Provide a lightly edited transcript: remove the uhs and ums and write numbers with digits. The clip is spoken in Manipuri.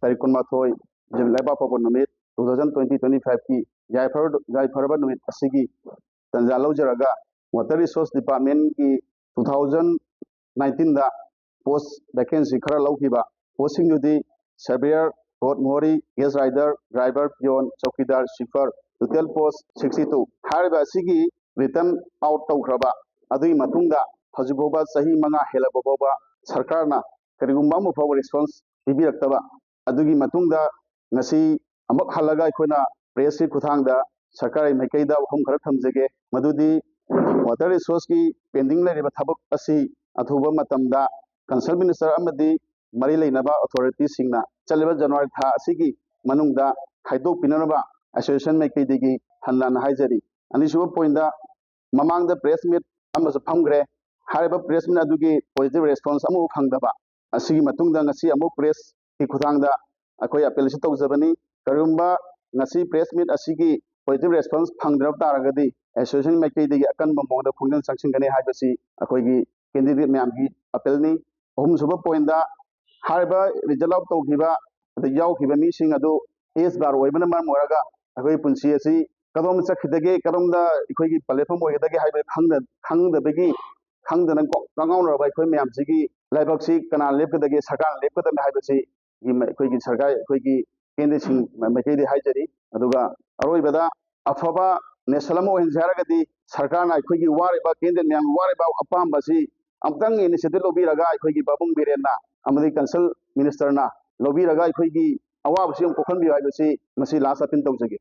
तारीख 12 लेबापों नुमित 2020-25 की याइफरब नुमित असिगी तंजा लौजरगा वाटर रिसोर्स डिपार्टमेंट की 2019 दा पोस्ट वैकेंसी खरा लौखिबा पोस्टिंग दुदी सर्वेयर रोड मोरी गेस राइडर ड्राइवर पियोन चौकीदार स्वीपर टोटल पोस्ट 62 हारिबा असिगी रिटर्न आउट तौखरबा अदुई मतुंगा हजुबोबा सही मंगा हेलबोबा सरकारना करिगुंबा मुफाव रिस्पांस पिबिरक्तबा अदुगी मतुंगा ngasi amak halaga akhona press ki khuthangda sarkari maikaida wahum khara thamjage madudi water resource ki pending leriba thabak asi athuba matamda concerned minister amadi mari leinaba authority singna chaliba january tha asigi manungda haidok pinanaba association maikaidigi hanna haijari ani suba point da mamangda press meet amasu phamgre hariba press meet adugi positive response amu phangdaba asigi matungda ngasi amu press ki khuthangda अखोई अपील से तौजबनी करुंबा ngasi press meet asigi positive response phangdrab taragadi association maikei akan bamongda khungdan sangsingane haibasi अखोई की candidate मैम की अपील नि अहम सुबह point da harba result out tौखिबा द यावखिबा मी सिंग अदो एस बार ओइबना मार मोरागा अखोई पुंसी असि कदम चखिदगे कदमदा अखोई की प्लेटफॉर्म ओइदगे हाइबे खंगदबगी खंगदन कांगाउनरबा अखोई मैम सिगी लाइबक्सी कना लेपकदगे सरकार लेपकदमे हाइबसी की सरकार की केंद्र मैकेदी हाइजरी अरोबदा अफबा नेशनल होइनजारगदी सरकार की वारिबा केंद्र मैम वारिबा अपामबसी अमतंग इनिशिएटिव लोबीरगा की बाबुंग बिरेना अमदी कंसल मिनिस्टरना लोबीरगा की अवाबसी कोखनबी हाइबसी मसी लास्ट अपील तौजगे।